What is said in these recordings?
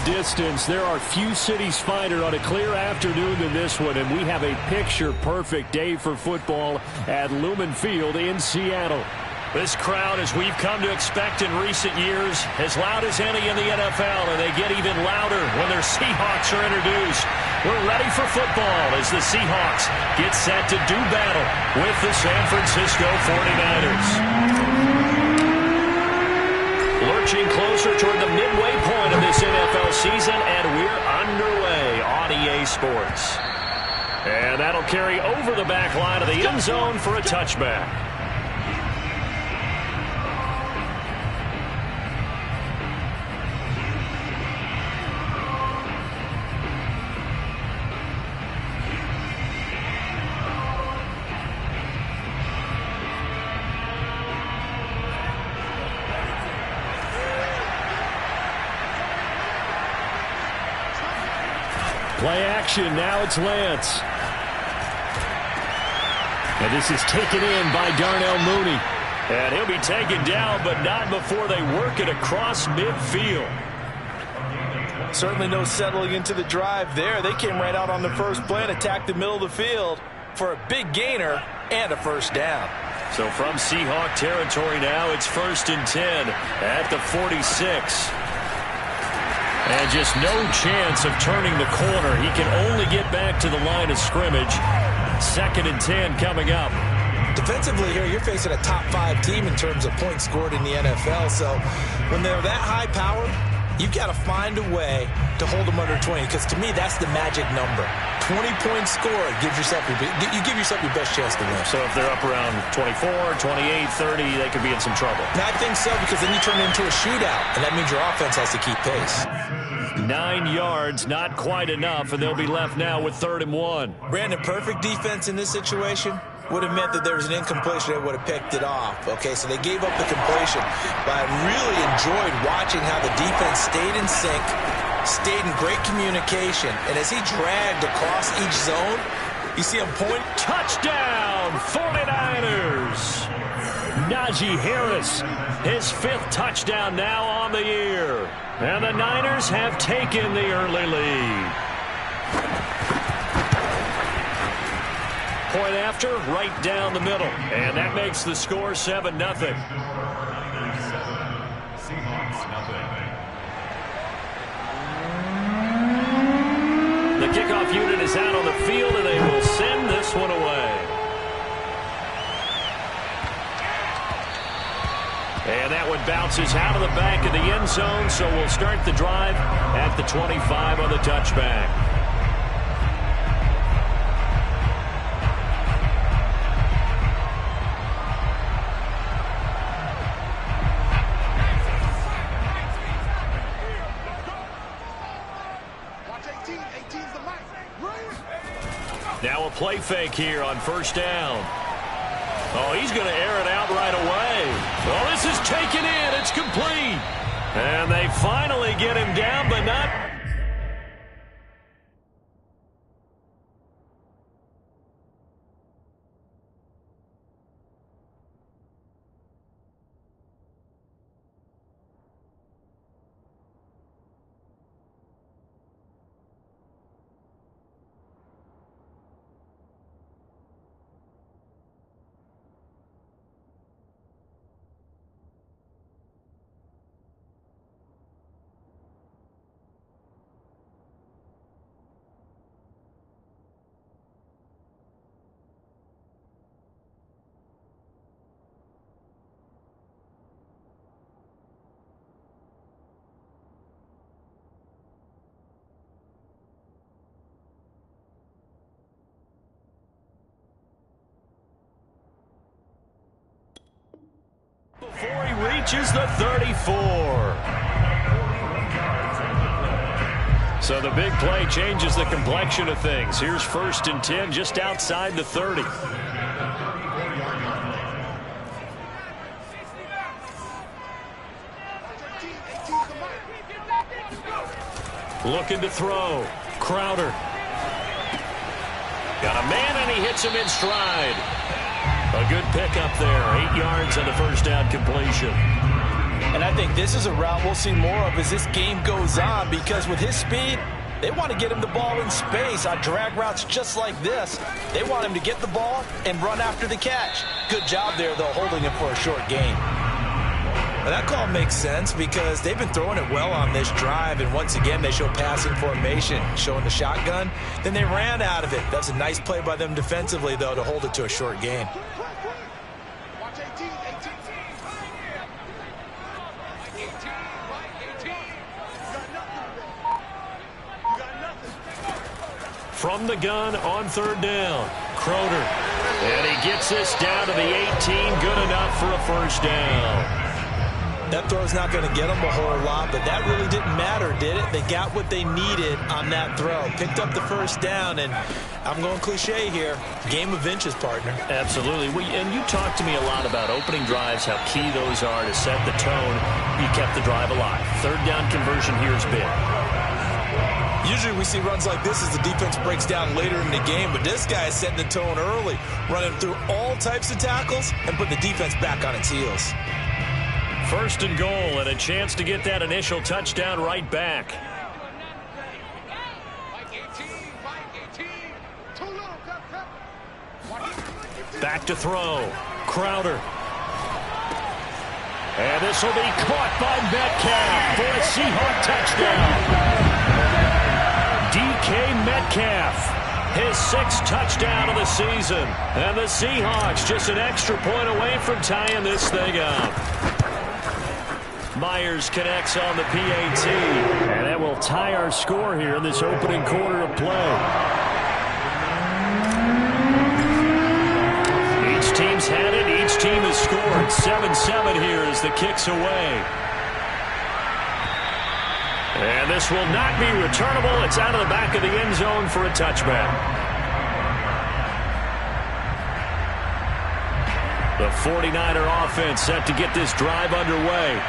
distance, there are few cities finer on a clear afternoon than this one, and we have a picture-perfect day for football at Lumen Field in Seattle. This crowd, as we've come to expect in recent years, as loud as any in the NFL, and they get even louder when their Seahawks are introduced. We're ready for football as the Seahawks get set to do battle with the San Francisco 49ers. Lurching closer toward the midway point of this NFL season, and we're underway on EA Sports. And that'll carry over the back line of the end zone for a touchback. Play action, now it's Lance. And this is taken in by Darnell Mooney. And he'll be taken down, but not before they work it across midfield. Certainly no settling into the drive there. They came right out on the first play and attacked the middle of the field for a big gainer and a first down. So from Seahawk territory now, it's 1st and 10 at the 46. And just no chance of turning the corner. He can only get back to the line of scrimmage. 2nd and 10 coming up. Defensively here, you're facing a top 5 team in terms of points scored in the NFL. So when they're that high powered, you've got to find a way to hold them under 20. Because to me, that's the magic number. 20 points scored gives yourself you give yourself your best chance to win. So if they're up around 24, 28, 30, they could be in some trouble. And I think so, because then you turn it into a shootout, and that means your offense has to keep pace. 9 yards, not quite enough, and they'll be left now with 3rd and 1. Brandon, perfect defense in this situation would have meant that there was an incompletion. They would have picked it off. Okay, so they gave up the completion. But I really enjoyed watching how the defense stayed in sync, stayed in great communication, and as he dragged across each zone, you see him point. Touchdown, 49ers! Najee Harris, his 5th touchdown now on the year. And the Niners have taken the early lead. Point after, right down the middle. And that makes the score 7-0. The kickoff unit is out on the field, and they will send this one away. And that one bounces out of the back of the end zone, so we'll start the drive at the 25 on the touchback. Now a play fake here on 1st down. Oh, he's going to air it out right away. Well, this is taken in. It's complete. And they finally get him down, but not. Before he reaches the 34. So the big play changes the complexion of things. Here's 1st and 10 just outside the 30. Looking to throw. Crowder. Got a man, and he hits him in stride. A good pickup there. 8 yards on the 1st down completion. And I think this is a route we'll see more of as this game goes on, because with his speed, they want to get him the ball in space on drag routes just like this. They want him to get the ball and run after the catch. Good job there, though, holding him for a short gain. Now, that call makes sense because they've been throwing it well on this drive, and once again they show passing formation, showing the shotgun. Then they ran out of it. That's a nice play by them defensively, though, to hold it to a short gain. From the gun on third down, Crowder. And he gets this down to the 18, good enough for a first down. That throw's not going to get them a whole lot, but that really didn't matter, did it? They got what they needed on that throw. Picked up the first down, and I'm going cliche here, game of inches, partner. Absolutely. And you talked to me a lot about opening drives, how key those are to set the tone. You kept the drive alive. Third down conversion here is big. Usually we see runs like this as the defense breaks down later in the game, but this guy is setting the tone early, running through all types of tackles and put the defense back on its heels. First and goal, and a chance to get that initial touchdown right back. Back to throw. Crowder. And this will be caught by Metcalf for a Seahawk touchdown. DK Metcalf, his 6th touchdown of the season. And the Seahawks just an extra point away from tying this thing up. Myers connects on the PAT, and that will tie our score here in this opening quarter of play. Each team's had it. Each team has scored. 7-7 here as the kick's away. And this will not be returnable. It's out of the back of the end zone for a touchback. The 49er offense set to get this drive underway.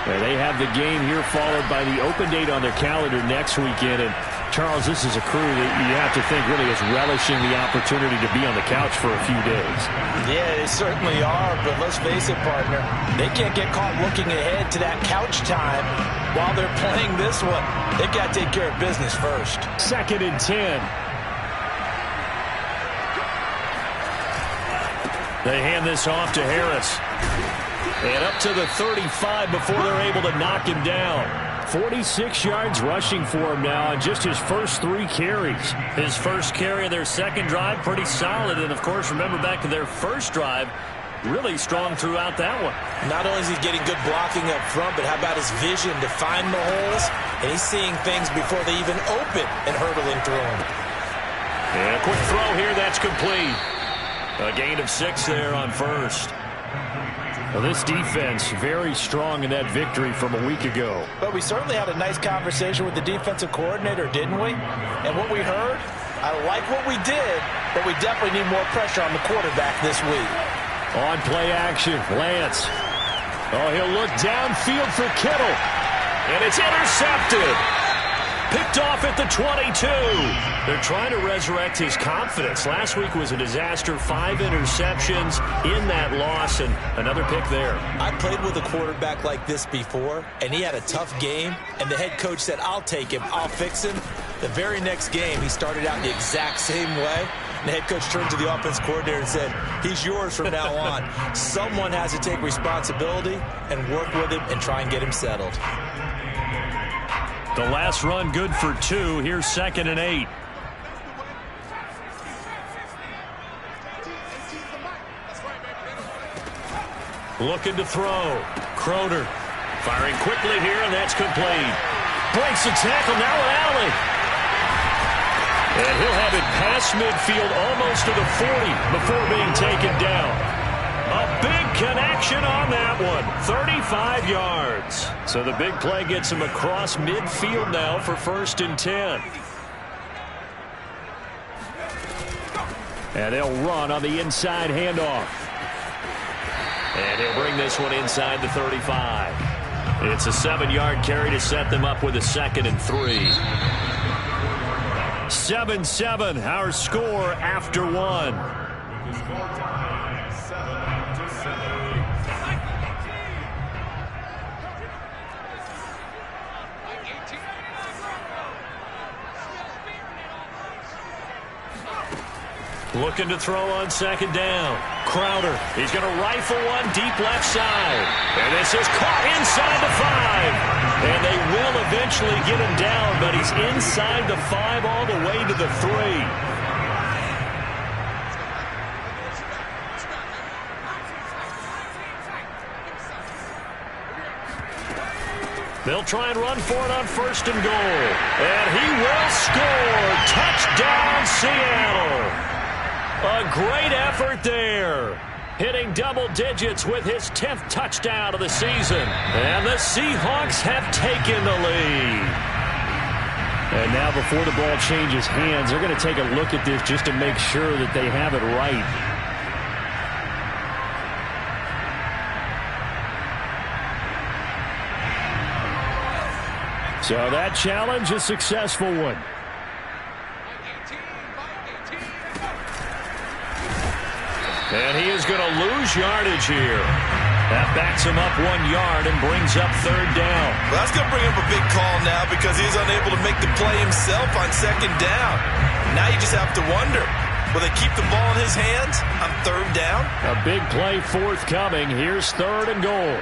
And they have the game here followed by the open date on their calendar next weekend. And, Charles, this is a crew that you have to think really is relishing the opportunity to be on the couch for a few days. Yeah, they certainly are, but let's face it, partner. They can't get caught looking ahead to that couch time while they're playing this one. They've got to take care of business first. 2nd and 10. They hand this off to Harris. And up to the 35 before they're able to knock him down. 46 yards rushing for him now on just his first 3 carries. His first carry of their second drive, pretty solid. And, of course, remember back to their first drive, really strong throughout that one. Not only is he getting good blocking up front, but how about his vision to find the holes? And he's seeing things before they even open and hurdling through them. And a quick throw here, that's complete. A gain of 6 there on first. Well, this defense very strong in that victory from a week ago. But we certainly had a nice conversation with the defensive coordinator, didn't we? And what we heard, I like what we did, but we definitely need more pressure on the quarterback this week. On play action, Lance. Oh, he'll look downfield for Kittle. And it's intercepted. Picked off at the 22. They're trying to resurrect his confidence. Last week was a disaster. 5 interceptions in that loss, and another pick there. I played with a quarterback like this before, and he had a tough game, and the head coach said, I'll take him, I'll fix him. The very next game, he started out the exact same way. And the head coach turned to the offense coordinator and said, he's yours from now on. Someone has to take responsibility and work with him and try and get him settled. The last run good for 2. Here's 2nd and 8. Looking to throw. Crowder firing quickly here, and that's complete. Breaks the tackle, now with Allen. And he'll have it past midfield almost to the 40 before being taken down. A big connection on that one. 35 yards. So the big play gets him across midfield now for 1st and 10. And they'll run on the inside handoff. And he'll bring this one inside the 35. It's a 7-yard carry to set them up with a 2nd and 3. 7-7, our score after 1. Looking to throw on second down. Crowder, he's going to rifle one deep left side. And this is caught inside the 5. And they will eventually get him down, but he's inside the 5 all the way to the 3. They'll try and run for it on first and goal. And he will score. Touchdown, Seattle. A great effort there. Hitting double digits with his 10th touchdown of the season. And the Seahawks have taken the lead. And now before the ball changes hands, they're going to take a look at this just to make sure that they have it right. So that challenge, a successful one. And he is going to lose yardage here. That backs him up 1 yard and brings up third down. Well, that's going to bring up a big call now because he's unable to make the play himself on second down. Now you just have to wonder, will they keep the ball in his hands on third down? A big play forthcoming. Here's third and goal.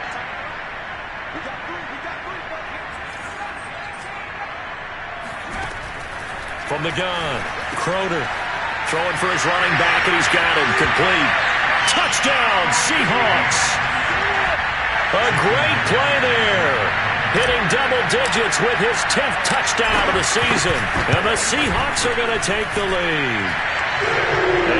From the gun, Crowder throwing for his running back, and he's got him complete. Touchdown, Seahawks. A great play there. Hitting double digits with his 10th touchdown of the season. And the Seahawks are going to take the lead.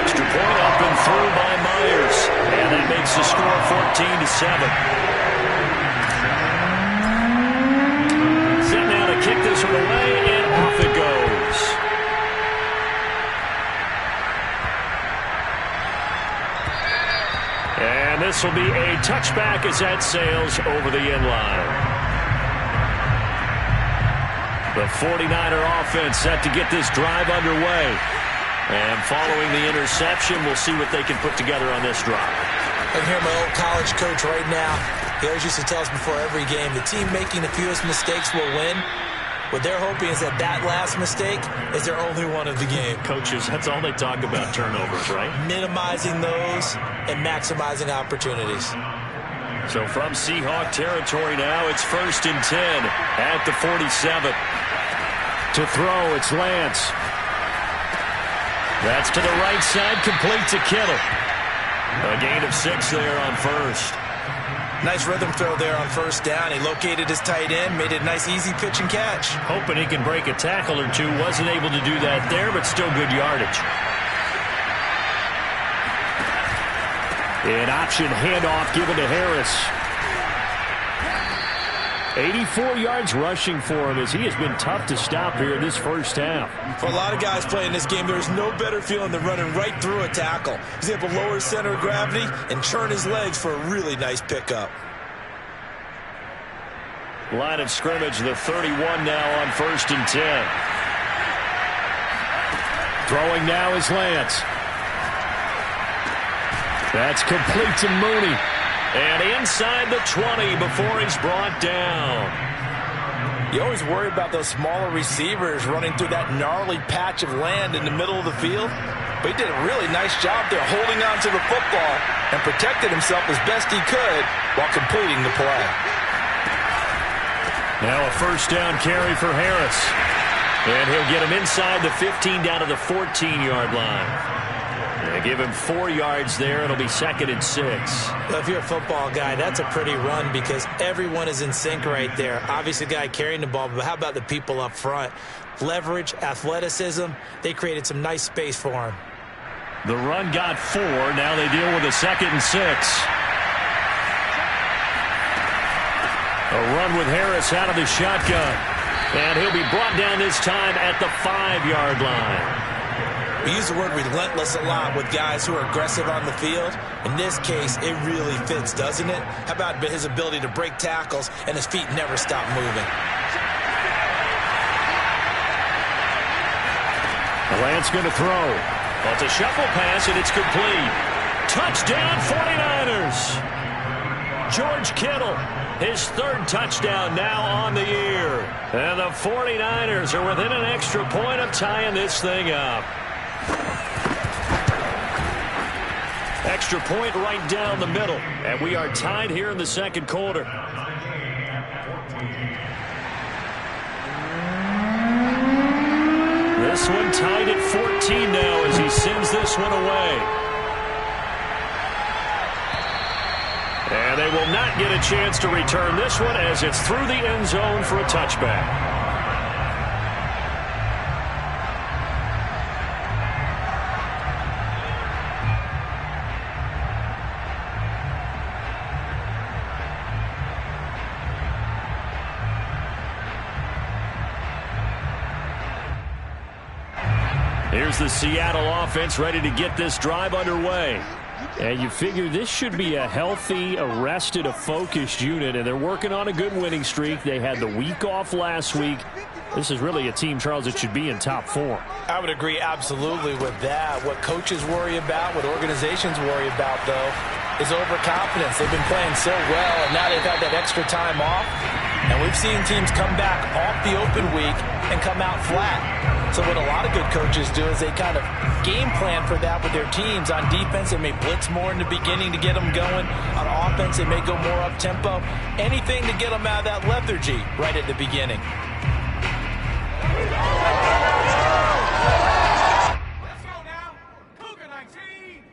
Extra point up and through by Myers. And that makes the score 14-7. Set now to kick this one away, and off it goes. And this will be a touchback as that sails over the end line. The 49er offense set to get this drive underway. And following the interception, we'll see what they can put together on this drive. I can hear my old college coach right now. He always used to tell us before every game, the team making the fewest mistakes will win. What they're hoping is that last mistake is their only one of the game. Coaches, that's all they talk about, turnovers, right? Minimizing those and maximizing opportunities. So from Seahawk territory now, it's 1st and 10 at the 47. To throw, it's Lance. That's to the right side, complete to Kittle. A gain of 6 there on first. Nice rhythm throw there on first down. He located his tight end, made it a nice easy pitch and catch. Hoping he can break a tackle or two. Wasn't able to do that there, but still good yardage. An option handoff given to Harris. 84 yards rushing for him as he has been tough to stop here in this first half. For a lot of guys playing this game, there's no better feeling than running right through a tackle. He's able to lower his center of gravity and churn his legs for a really nice pickup. Line of scrimmage, the 31 now on 1st and 10. Throwing now is Lance. That's complete to Mooney. And inside the 20 before he's brought down. You always worry about those smaller receivers running through that gnarly patch of land in the middle of the field. But he did a really nice job there holding on to the football and protected himself as best he could while completing the play. Now a first down carry for Harris. And he'll get him inside the 15 down to the 14-yard line. They give him 4 yards there. It'll be 2nd and 6. Well, if you're a football guy, that's a pretty run because everyone is in sync right there. Obviously, the guy carrying the ball, but how about the people up front? Leverage, athleticism, they created some nice space for him. The run got 4. Now they deal with a 2nd and 6. A run with Harris out of the shotgun. And he'll be brought down this time at the 5-yard line. We use the word relentless a lot with guys who are aggressive on the field. In this case, it really fits, doesn't it? How about his ability to break tackles and his feet never stop moving? Lance going to throw. Well, it's a shuffle pass, and it's complete. Touchdown, 49ers. George Kittle, his 3rd touchdown now on the year. And the 49ers are within an extra point of tying this thing up. Extra point right down the middle. And we are tied here in the second quarter. This one tied at 14 now as he sends this one away. And they will not get a chance to return this one as it's through the end zone for a touchback. Here's the Seattle offense ready to get this drive underway. And you figure this should be a healthy, arrested, a focused unit, and they're working on a good winning streak. They had the week off last week. This is really a team, Charles, that should be in top form. I would agree absolutely with that. What coaches worry about, what organizations worry about, though, is overconfidence. They've been playing so well, and now they've had that extra time off. And we've seen teams come back off the open week and come out flat. So what a lot of good coaches do is they kind of game plan for that with their teams. On defense, they may blitz more in the beginning to get them going. On offense, they may go more up-tempo. Anything to get them out of that lethargy right at the beginning. Let's go now. Cougar 19.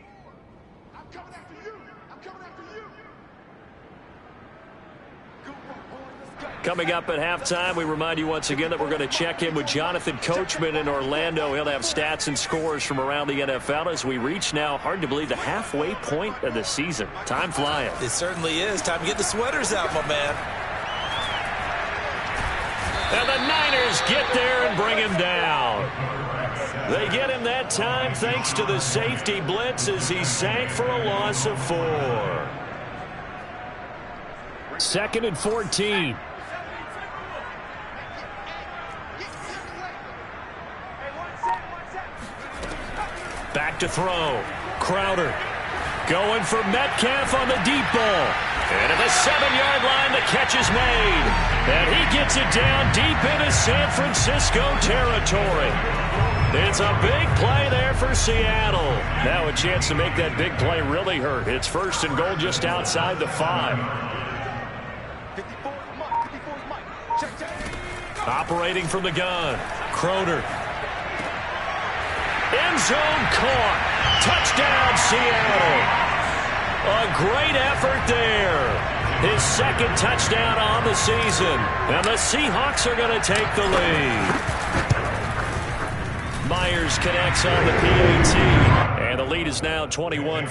I'm coming after you. I'm coming after you. Coming up at halftime, we remind you once again that we're going to check in with Jonathan Coachman in Orlando. He'll have stats and scores from around the NFL as we reach now, hard to believe, the halfway point of the season. Time flying. It certainly is. Time to get the sweaters out, my man. And the Niners get there and bring him down. They get him that time thanks to the safety blitz as he sank for a loss of 4. 2nd and 14. Back to throw. Crowder going for Metcalf on the deep ball. And at the 7-yard line, the catch is made. And he gets it down deep into San Francisco territory. It's a big play there for Seattle. Now a chance to make that big play really hurt. It's 1st and goal just outside the 5. Operating from the gun. Crowder. End zone caught. Touchdown, Seattle. A great effort there. His 2nd touchdown on the season. And the Seahawks are going to take the lead. Myers connects on the PAT. And the lead is now 21-14.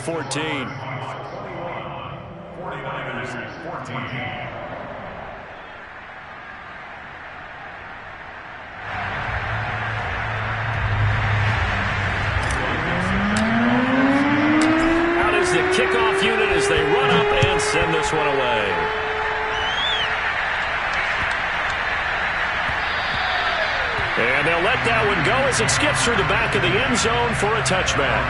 49ers 14. The kickoff unit as they run up and send this one away. And they'll let that one go as it skips through the back of the end zone for a touchback.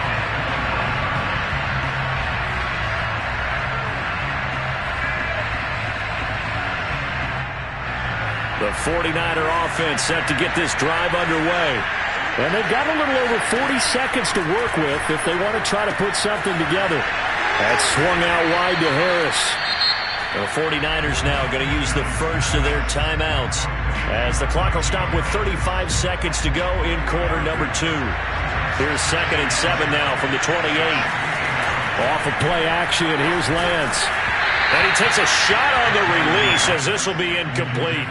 The 49er offense set to get this drive underway. And they've got a little over 40 seconds to work with if they want to try to put something together. That swung out wide to Harris. The 49ers now going to use the first of their timeouts as the clock will stop with 35 seconds to go in quarter number 2. Here's 2nd and 7 now from the 28. Off of play action, here's Lance. And he takes a shot on the release as this will be incomplete.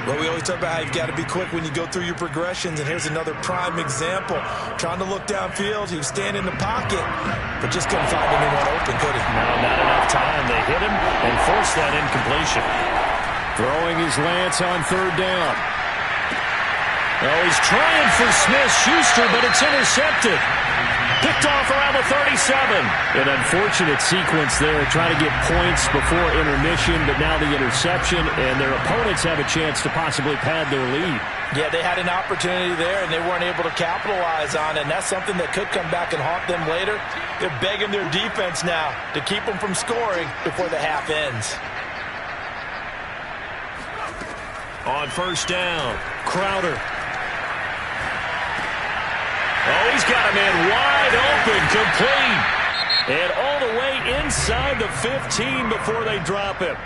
Well, we always talk about how you've got to be quick when you go through your progressions, and here's another prime example. Trying to look downfield, he was standing in the pocket, but just couldn't find anyone open, could he? No, not enough time. They hit him and forced that incompletion. Throwing his Lance on 3rd down. Oh, he's trying for Smith-Schuster, but it's intercepted. Picked off around the 37. An unfortunate sequence there, trying to get points before intermission, but now the interception, and their opponents have a chance to possibly pad their lead. Yeah, they had an opportunity there, and they weren't able to capitalize on it, and that's something that could come back and haunt them later. They're begging their defense now to keep them from scoring before the half ends. On 1st down, Crowder. Oh, he's got a man wide open, complete. And all the way inside the 15 before they drop him.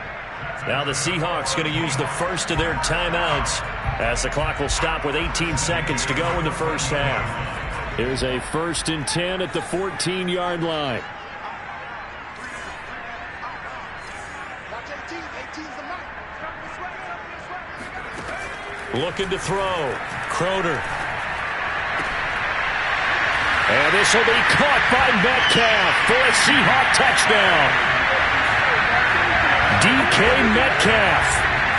Now the Seahawks going to use the first of their timeouts as the clock will stop with 18 seconds to go in the first half. Here's a 1st and 10 at the 14-yard line. Looking to throw. Crowder. And this will be caught by Metcalf for a Seahawk touchdown. DK Metcalf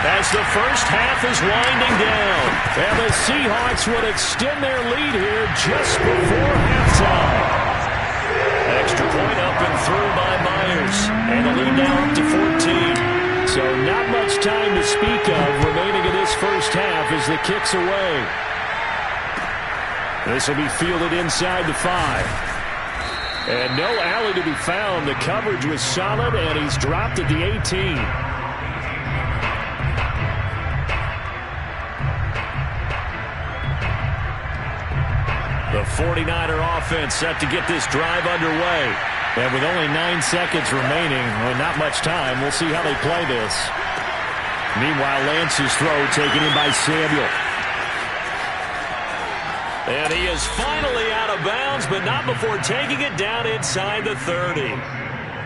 as the first half is winding down. And the Seahawks would extend their lead here just before halftime. Extra point up and through by Myers. And the lead now up to 14. So not much time to speak of remaining in this first half as the kick's away. This will be fielded inside the 5. And no alley to be found. The coverage was solid, and he's dropped at the 18. The 49er offense set to get this drive underway. And with only 9 seconds remaining, well, not much time, we'll see how they play this. Meanwhile, Lance's throw taken in by Samuel. And he is finally out of bounds, but not before taking it down inside the 30.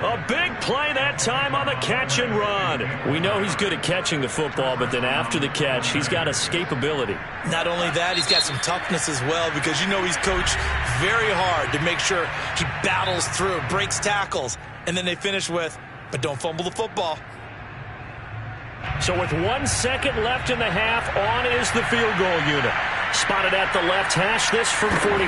A big play that time on the catch and run. We know he's good at catching the football, but then after the catch, he's got escapability. Not only that, he's got some toughness as well, because you know he's coached very hard to make sure he battles through, breaks tackles, and then they finish with, but don't fumble the football. So with 1 second left in the half, on is the field goal unit. Spotted at the left hash, this from 45.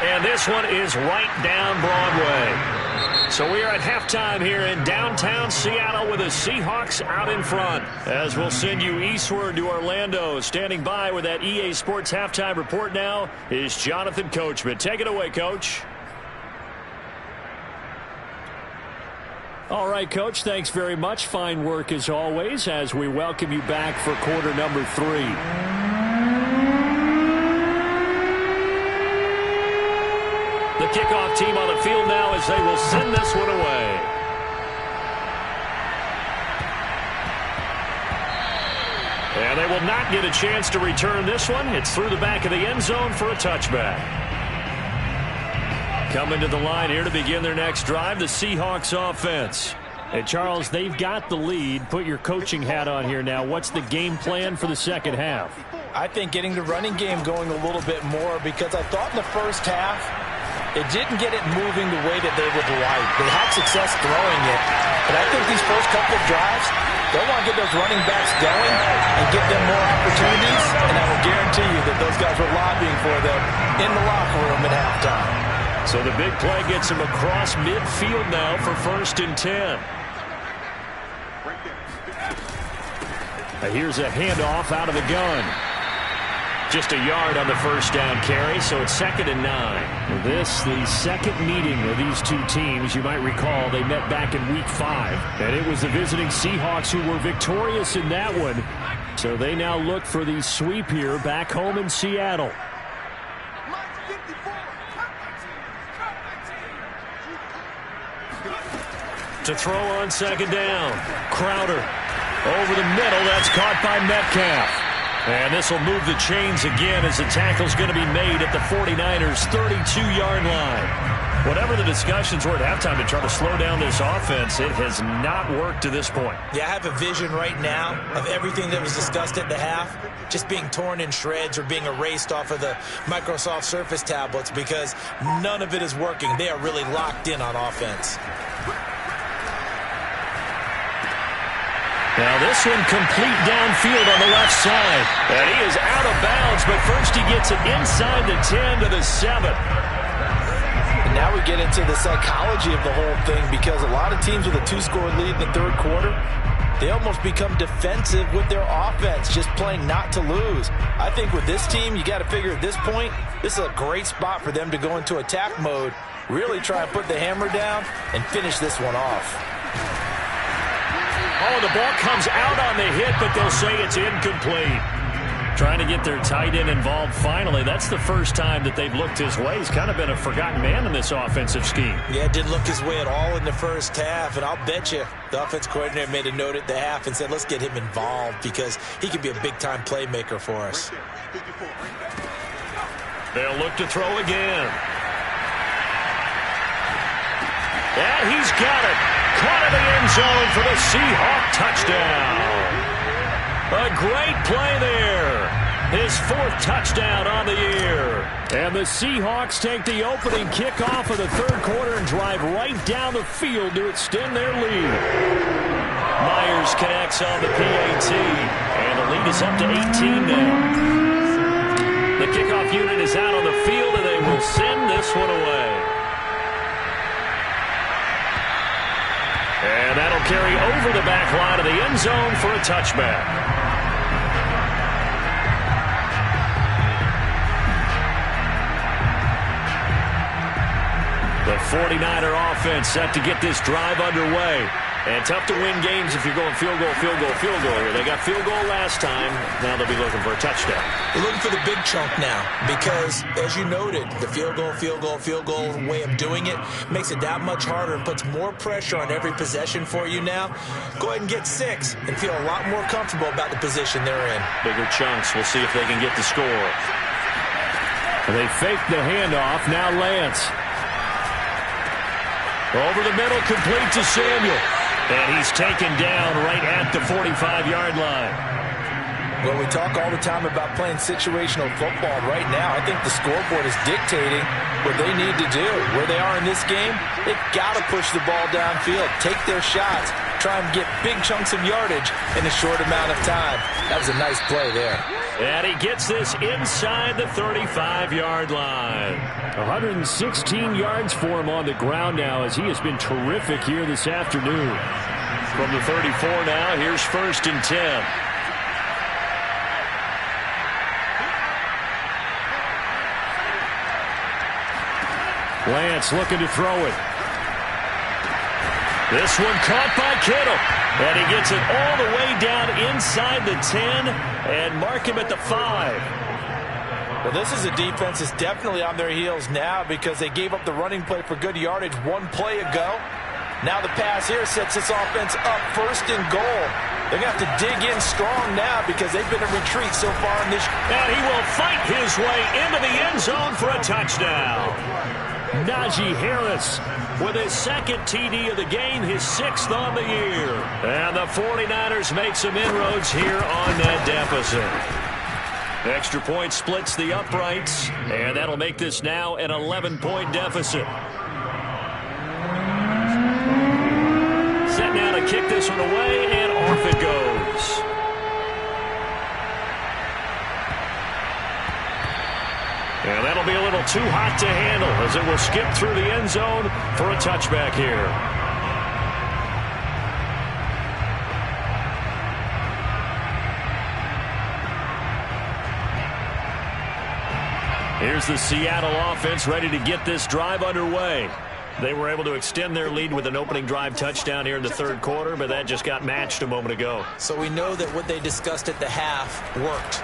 And this one is right down Broadway. So we are at halftime here in downtown Seattle with the Seahawks out in front. As we'll send you eastward to Orlando. Standing by with that EA Sports halftime report now is Jonathan Coachman. Take it away, Coach. All right, Coach, thanks very much. Fine work as always as we welcome you back for quarter number 3. The kickoff team on the field now as they will send this one away. And they will not get a chance to return this one. It's through the back of the end zone for a touchback. Coming to the line here to begin their next drive, the Seahawks offense. And Charles, they've got the lead. Put your coaching hat on here now. What's the game plan for the second half? I think getting the running game going a little bit more, because I thought in the first half it didn't get it moving the way that they would like. They had success throwing it, but I think these first couple of drives, they want to get those running backs going and give them more opportunities, and I will guarantee you that those guys were lobbying for them in the locker room at halftime. So the big play gets him across midfield now for 1st and 10. Here's a handoff out of the gun. Just a yard on the first down carry, so it's 2nd and 9. This, the second meeting of these two teams. You might recall they met back in Week 5, and it was the visiting Seahawks who were victorious in that one. So they now look for the sweep here back home in Seattle. To throw on 2nd down. Crowder over the middle. That's caught by Metcalf. And this will move the chains again as the tackle's going to be made at the 49ers' 32-yard line. Whatever the discussions were at halftime to try to slow down this offense, it has not worked to this point. Yeah, I have a vision right now of everything that was discussed at the half just being torn in shreds or being erased off of the Microsoft Surface tablets, because none of it is working. They are really locked in on offense. Now this one complete downfield on the left side. And he is out of bounds, but first he gets it inside the 10 to the 7. And now we get into the psychology of the whole thing, because a lot of teams with a 2-score lead in the third quarter, they almost become defensive with their offense, just playing not to lose. I think with this team, you got to figure at this point, this is a great spot for them to go into attack mode, really try and put the hammer down and finish this one off. Oh, the ball comes out on the hit, but they'll say it's incomplete. Trying to get their tight end involved finally. That's the first time that they've looked his way. He's kind of been a forgotten man in this offensive scheme. Yeah, didn't look his way at all in the first half. And I'll bet you the offense coordinator made a note at the half and said, let's get him involved because he could be a big-time playmaker for us. They'll look to throw again. And he's got it. Caught in the end zone for the Seahawk touchdown. A great play there. His 4th touchdown on the year. And the Seahawks take the opening kickoff of the 3rd quarter and drive right down the field to extend their lead. Myers connects on the PAT. And the lead is up to 18 now. The kickoff unit is out on the field, and they will send this one away. And that'll carry over the back line of the end zone for a touchback. The 49er offense set to get this drive underway. And tough to win games if you're going field goal, field goal, field goal here. They got field goal last time. Now they'll be looking for a touchdown. They're looking for the big chunk now because, as you noted, the field goal way of doing it makes it that much harder and puts more pressure on every possession for you now. Go ahead and get 6 and feel a lot more comfortable about the position they're in. Bigger chunks. We'll see if they can get the score. They fake the handoff. Now Lance. Over the middle, complete to Samuel. And he's taken down right at the 45-yard line. Well, we talk all the time about playing situational football. Right now, I think the scoreboard is dictating what they need to do. Where they are in this game, they've got to push the ball downfield, take their shots, try and get big chunks of yardage in a short amount of time. That was a nice play there. And he gets this inside the 35-yard line. 116 yards for him on the ground now as he has been terrific here this afternoon. From the 34 now, here's 1st and 10. Lance looking to throw it. This one caught by Kittle. And he gets it all the way down inside the 10 and mark him at the 5. Well, this is a defense that's definitely on their heels now because they gave up the running play for good yardage one play ago. Now the pass here sets this offense up 1st and goal. They're going to have to dig in strong now because they've been in retreat so far in this. And he will fight his way into the end zone for a touchdown. Najee Harris with his 2nd TD of the game, his 6th on the year. And the 49ers make some inroads here on that deficit. Extra point splits the uprights, and that'll make this now an 11-point deficit. Set now to kick this one away, and off it goes. And that'll be a little too hot to handle as it will skip through the end zone for a touchback here. Here's the Seattle offense ready to get this drive underway. They were able to extend their lead with an opening drive touchdown here in the 3rd quarter, but that just got matched a moment ago. So we know that what they discussed at the half worked.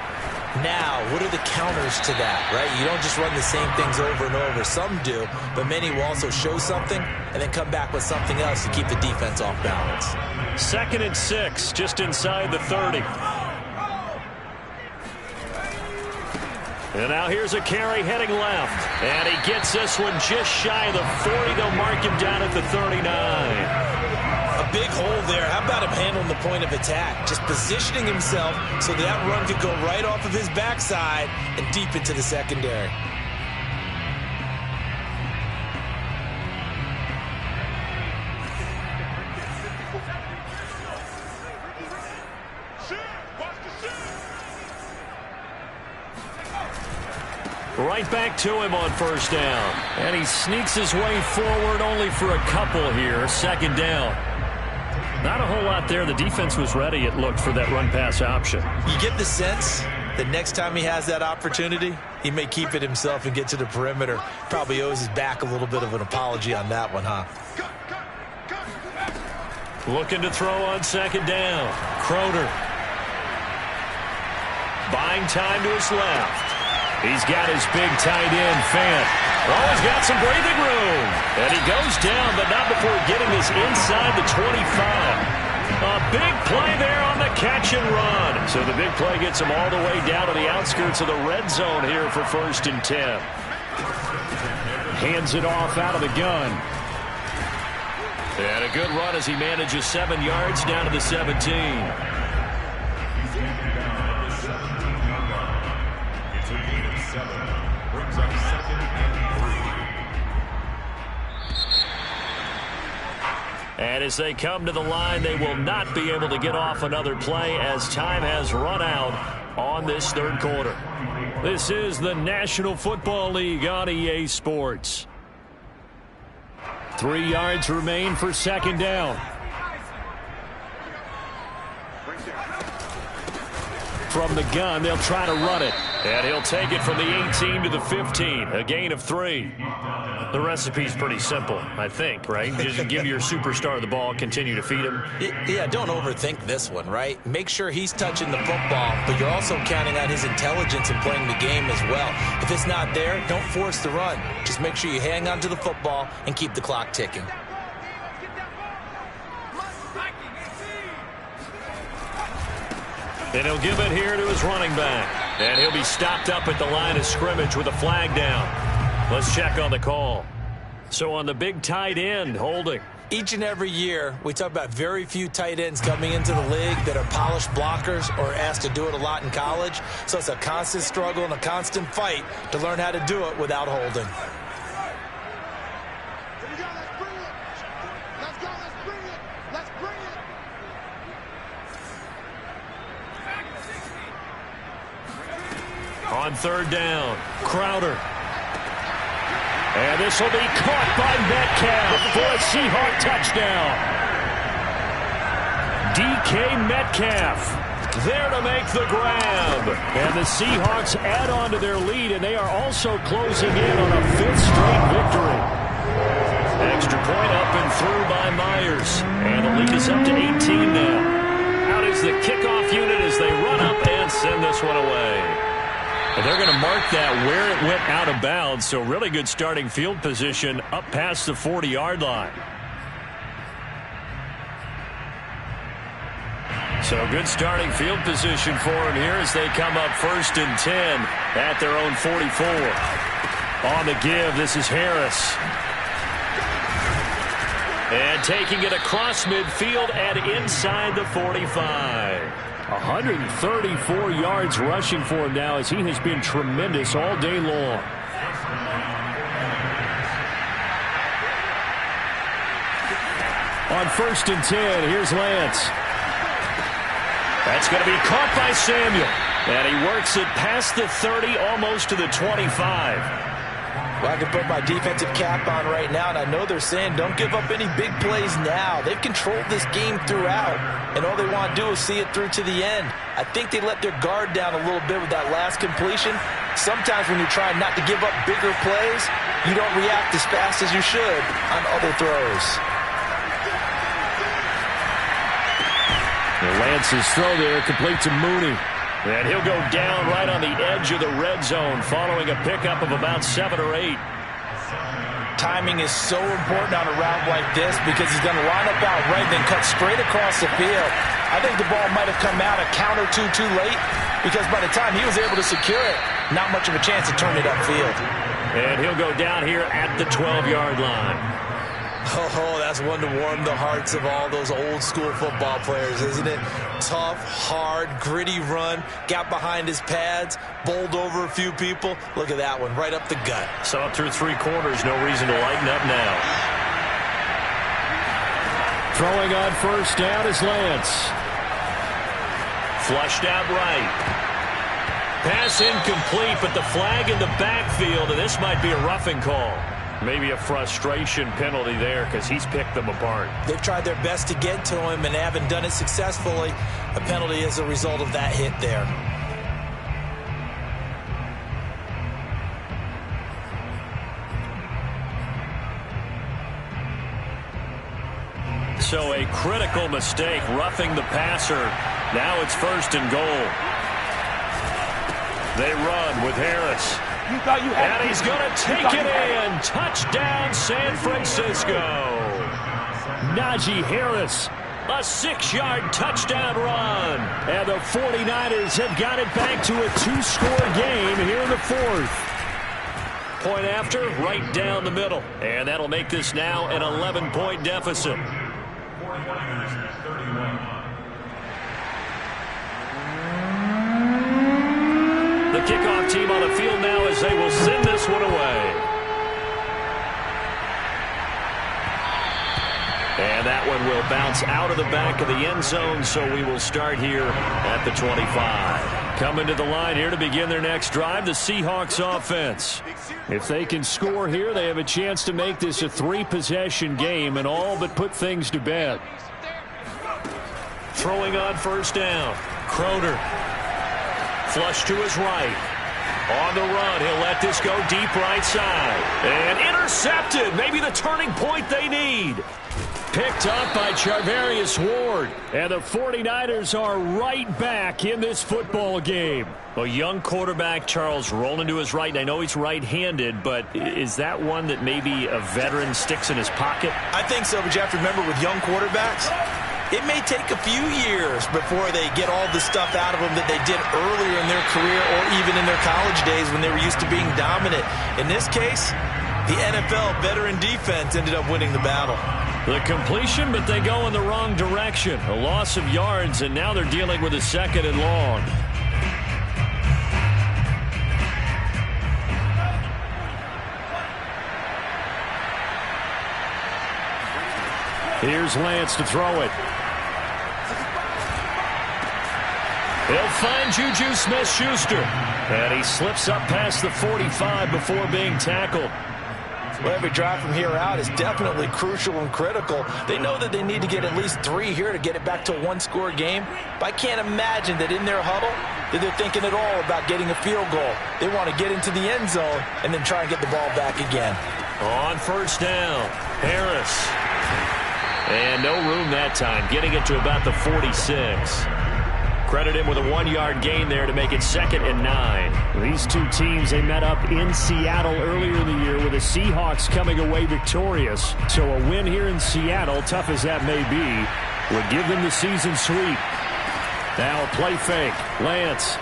Now, what are the counters to that, right? You don't just run the same things over and over. Some do, but many will also show something and then come back with something else to keep the defense off balance. 2nd and 6, just inside the 30. And now here's a carry heading left. And he gets this one just shy of the 40. They'll mark him down at the 39. A big hole there. How about him handling the point of attack? Just positioning himself so that run could go right off of his backside and deep into the secondary. Right back to him on 1st down. And he sneaks his way forward only for a couple here. 2nd down. Not a whole lot there. The defense was ready, it looked, for that run-pass option. You get the sense that next time he has that opportunity, he may keep it himself and get to the perimeter. Probably owes his back a little bit of an apology on that one, huh? Looking to throw on 2nd down. Croner. buying time to his left. He's got his big tight end, Fant. Oh, he's got some breathing room. And he goes down, but not before getting this inside the 25. A big play there on the catch and run. So the big play gets him all the way down to the outskirts of the red zone here for 1st and 10. Hands it off out of the gun. And a good run as he manages 7 yards down to the 17. And as they come to the line, they will not be able to get off another play as time has run out on this 3rd quarter. This is the National Football League on EA Sports. 3 yards remain for 2nd down. From the gun, they'll try to run it. And he'll take it from the 18 to the 15, a gain of 3. The recipe's pretty simple, I think, right? Just give your superstar the ball, continue to feed him. Yeah, don't overthink this one, right? Make sure he's touching the football, but you're also counting on his intelligence in playing the game as well. If it's not there, don't force the run. Just make sure you hang on to the football and keep the clock ticking. And he'll give it here to his running back. And he'll be stopped up at the line of scrimmage with a flag down. Let's check on the call. So on the big tight end, holding. Each and every year, we talk about very few tight ends coming into the league that are polished blockers or asked to do it a lot in college. So it's a constant struggle and a constant fight to learn how to do it without holding. On 3rd down, Crowder. And this will be caught by Metcalf for a Seahawk touchdown. DK Metcalf there to make the grab. And the Seahawks add on to their lead, and they are also closing in on a 5th straight victory. Extra point up and through by Myers. And the lead is up to 18 now. Out is the kickoff unit as they run up and send this one away. And they're going to mark that where it went out of bounds, so really good starting field position up past the 40-yard line. So good starting field position for him here as they come up 1st and 10 at their own 44. On the give, this is Harris. And taking it across midfield and inside the 45. 134 yards rushing for him now as he has been tremendous all day long. On 1st and 10, here's Lance. That's going to be caught by Samuel. And he works it past the 30, almost to the 25. Well, I can put my defensive cap on right now, and I know they're saying don't give up any big plays now. They've controlled this game throughout, and all they want to do is see it through to the end. I think they let their guard down a little bit with that last completion. Sometimes when you're trying not to give up bigger plays, you don't react as fast as you should on other throws. Lance's throw there complete to Mooney. And he'll go down right on the edge of the red zone following a pickup of about 7 or 8. Timing is so important on a route like this because he's going to line up out right, then cut straight across the field. I think the ball might have come out a count or two too late because by the time he was able to secure it, not much of a chance to turn it upfield. And he'll go down here at the 12-yard line. Oh, that's one to warm the hearts of all those old-school football players, isn't it? Tough, hard, gritty run, got behind his pads, bowled over a few people. Look at that one, right up the gut. So up through 3 quarters, no reason to lighten up now. Throwing on 1st down is Lance. Flushed out right. Pass incomplete, but the flag in the backfield, and this might be a roughing call. Maybe a frustration penalty there because he's picked them apart. They've tried their best to get to him and haven't done it successfully. A penalty as a result of that hit there. So a critical mistake, roughing the passer. Now it's 1st and goal. They run with Harris. And he's going to take it in. Touchdown, San Francisco. Najee Harris, a 6-yard touchdown run. And the 49ers have got it back to a 2-score game here in the fourth. Point after, right down the middle. And that'll make this now an 11-point deficit. The kickoff team on the field now as they will send this one away. And that one will bounce out of the back of the end zone, so we will start here at the 25. Coming to the line here to begin their next drive, the Seahawks offense. If they can score here, they have a chance to make this a 3-possession game and all but put things to bed. Throwing on first down. Crowder. Flush to his right. On the run, he'll let this go deep right side. And intercepted. Maybe the turning point they need. Picked up by Charvarius Ward. And the 49ers are right back in this football game. A young quarterback, Charles, rolling to his right. And I know he's right-handed, but is that one that maybe a veteran sticks in his pocket? I think so, but you have to remember with young quarterbacks, it may take a few years before they get all the stuff out of them that they did earlier in their career or even in their college days when they were used to being dominant. In this case, the NFL veteran defense ended up winning the battle. The completion, but they go in the wrong direction. A loss of yards, and now they're dealing with a 2nd and long. Here's Lance to throw it. He'll find Juju Smith-Schuster. And he slips up past the 45 before being tackled. Well, every drive from here out is definitely crucial and critical. They know that they need to get at least 3 here to get it back to a 1-score game. But I can't imagine that in their huddle that they're thinking at all about getting a field goal. They want to get into the end zone and then try and get the ball back again. On first down, Harris. And no room that time, getting it to about the 46. Credit him with a 1-yard gain there to make it 2nd and 9. These two teams, they met up in Seattle earlier in the year with the Seahawks coming away victorious. So a win here in Seattle, tough as that may be, would give them the season sweep. Now a play fake. Lance.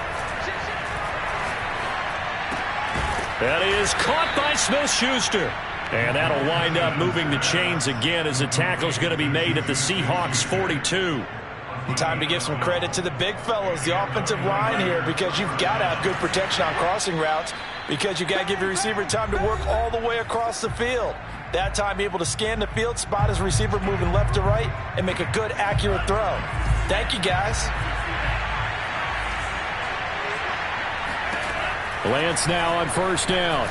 That is caught by Smith-Schuster. And that'll wind up moving the chains again as the tackle's going to be made at the Seahawks 42. Time to give some credit to the big fellas, the offensive line here, because you've got to have good protection on crossing routes, because you've got to give your receiver time to work all the way across the field. That time, be able to scan the field, spot his receiver moving left to right, and make a good, accurate throw. Thank you, guys. Lance now on first down.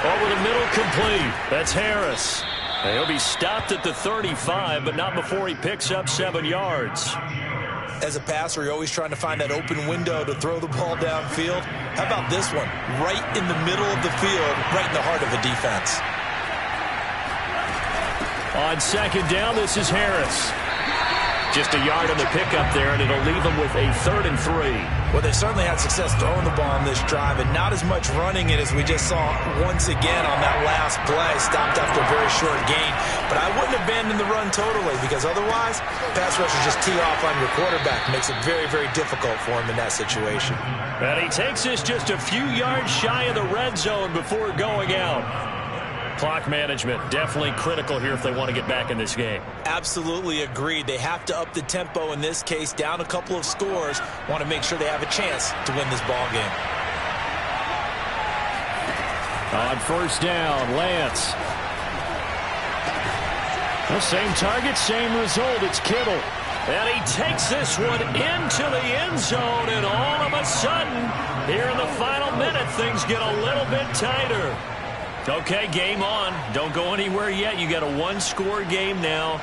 Over the middle, complete. That's Harris. And he'll be stopped at the 35, but not before he picks up 7 yards. As a passer, you're always trying to find that open window to throw the ball downfield. How about this one? Right in the middle of the field, right in the heart of the defense. On second down, this is Harris. Just a yard on the pickup there, and it'll leave him with a 3rd and 3. Well, they certainly had success throwing the ball on this drive, and not as much running it as we just saw once again on that last play. Stopped after a very short gain. But I wouldn't abandon the run totally, because otherwise, pass rushers just tee off on your quarterback. Makes it very, very difficult for him in that situation. And he takes this just a few yards shy of the red zone before going out. Clock management definitely critical here if they want to get back in this game. Absolutely agreed. They have to up the tempo in this case, down a couple of scores. Want to make sure they have a chance to win this ball game. On first down, Lance. The same target, same result. It's Kittle. And he takes this one into the end zone, and all of a sudden, here in the final minute, things get a little bit tighter. Okay, game on. Don't go anywhere yet. You got a 1-score game now.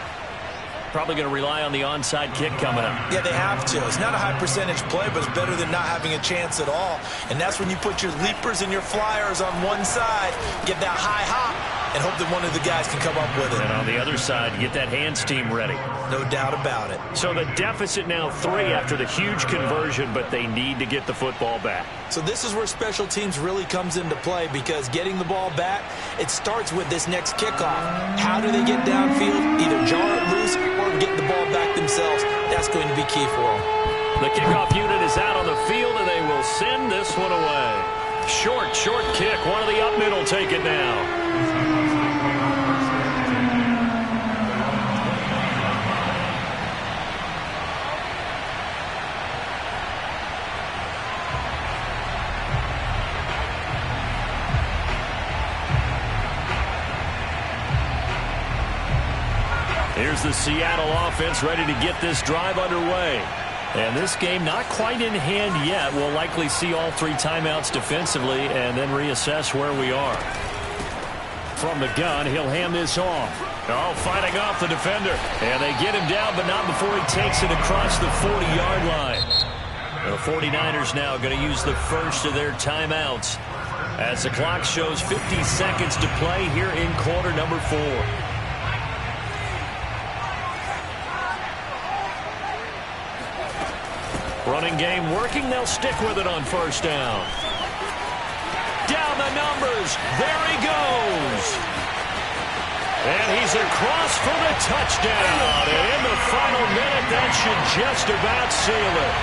Probably going to rely on the onside kick coming up. Yeah, they have to. It's not a high percentage play, but it's better than not having a chance at all. And that's when you put your leapers and your flyers on one side, get that high hop, and hope that one of the guys can come up with it. And on the other side, get that hands team ready. No doubt about it. So the deficit now 3 after the huge conversion, but they need to get the football back. So this is where special teams really comes into play, because getting the ball back, it starts with this next kickoff. How do they get downfield? Either jar it loose or get the ball back themselves. That's going to be key for them. The kickoff unit is out on the field, and they will send this one away. Short kick. One of the up middle take it now. Here's the Seattle offense ready to get this drive underway. And this game not quite in hand yet. We'll likely see all 3 timeouts defensively and then reassess where we are. From the gun, he'll hand this off. Oh, fighting off the defender. And they get him down, but not before he takes it across the 40-yard line. The 49ers now going to use the first of their timeouts as the clock shows 50 seconds to play here in quarter number 4. Running game working. They'll stick with it on first down. Down the numbers. There he goes. And he's across for the touchdown. And in the final minute, that should just about seal it.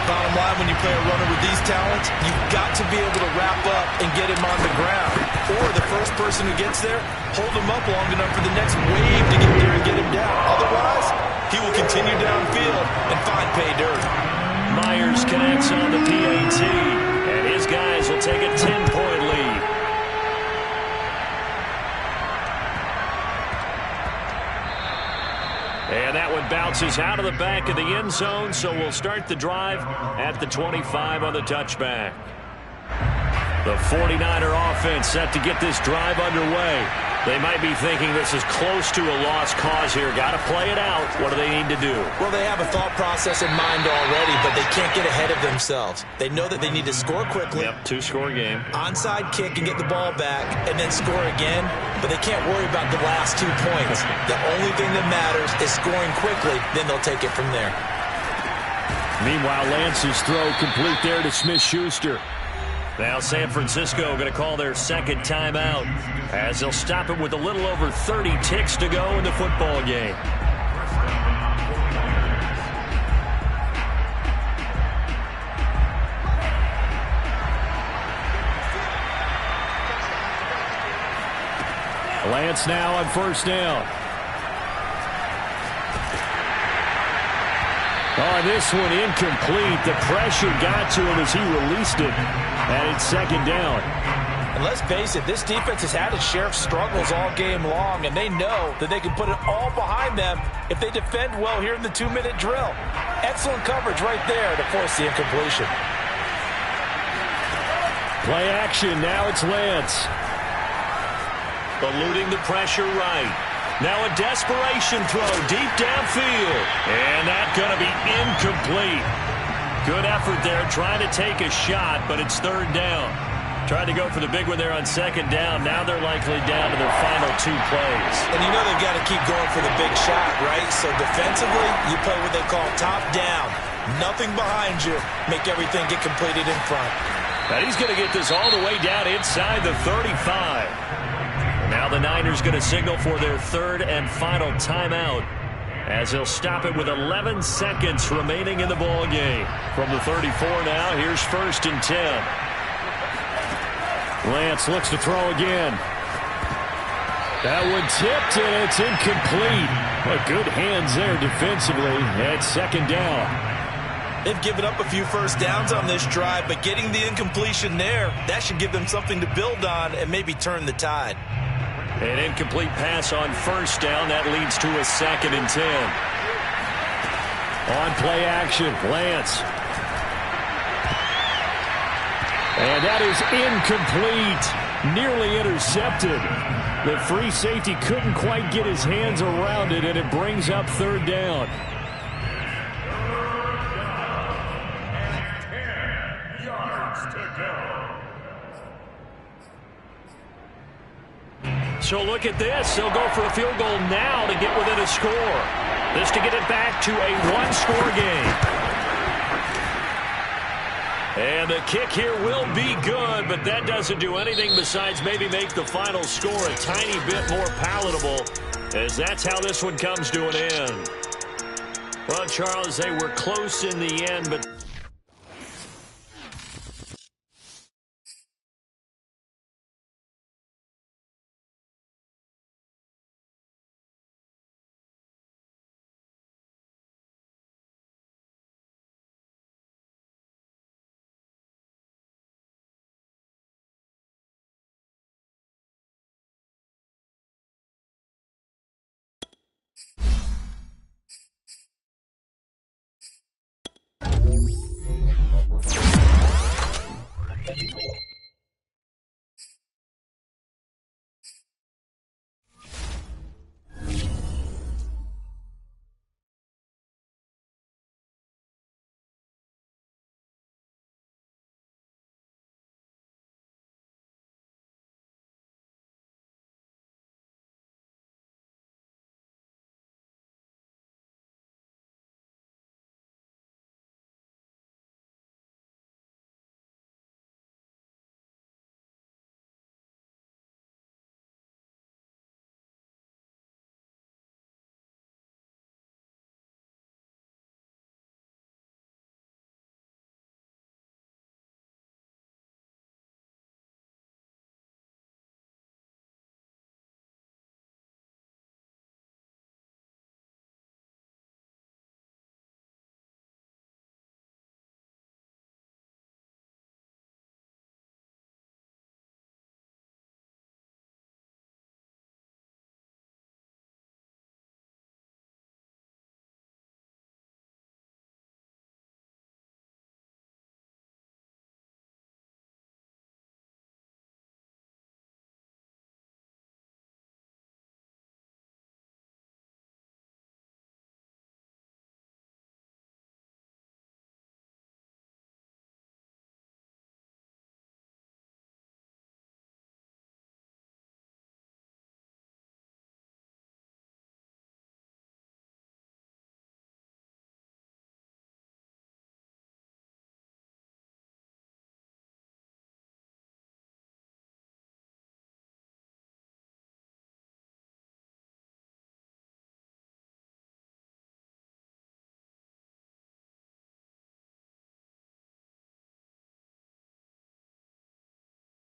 Bottom line, when you play a runner with these talents, you've got to be able to wrap up and get him on the ground. Or the first person who gets there, hold him up long enough for the next wave to get there and get him down. Otherwise, he will continue downfield and find pay dirt. Myers connects on the PAT, and his guys will take a 10-point lead. And that one bounces out of the back of the end zone, so we'll start the drive at the 25 on the touchback. The 49er offense set to get this drive underway. They might be thinking this is close to a lost cause here. Got to play it out. What do they need to do? Well, they have a thought process in mind already, but they can't get ahead of themselves. They know that they need to score quickly. Yep, 2-score game. Onside kick and get the ball back and then score again, but they can't worry about the last 2 points. The only thing that matters is scoring quickly, then they'll take it from there. Meanwhile, Lance's throw complete there to Smith-Schuster. Now San Francisco going to call their second timeout as they'll stop it with a little over 30 ticks to go in the football game. Lance now on first down. Oh, this one incomplete. The pressure got to him as he released it. And it's second down. And let's face it, this defense has had its share of struggles all game long, and they know that they can put it all behind them if they defend well here in the 2-minute drill. Excellent coverage right there to force the incompletion. Play action. Now it's Lance. Eluding the pressure right. Now a desperation throw deep downfield. And that's going to be incomplete. Good effort there trying to take a shot, but it's third down. Tried to go for the big one there on second down. Now they're likely down to their final 2 plays. And you know they've got to keep going for the big shot, right? So defensively, you play what they call top down. Nothing behind you. Make everything get completed in front. And he's going to get this all the way down inside the 35. Now the Niners going to signal for their third and final timeout as they'll stop it with 11 seconds remaining in the ball game. From the 34 now, here's first and 10. Lance looks to throw again. That one tipped, and it's incomplete. But good hands there defensively at second down. They've given up a few first downs on this drive, but getting the incompletion there, that should give them something to build on and maybe turn the tide. An incomplete pass on first down. That leads to a second and 10. On play action, Lance. And that is incomplete. Nearly intercepted. The free safety couldn't quite get his hands around it, and it brings up third down. 10 yards to go. So look at this. They'll go for a field goal now to get within a score. This to get it back to a one-score game. And the kick here will be good, but that doesn't do anything besides maybe make the final score a tiny bit more palatable, as that's how this one comes to an end. Well, Charles, they were close in the end, but...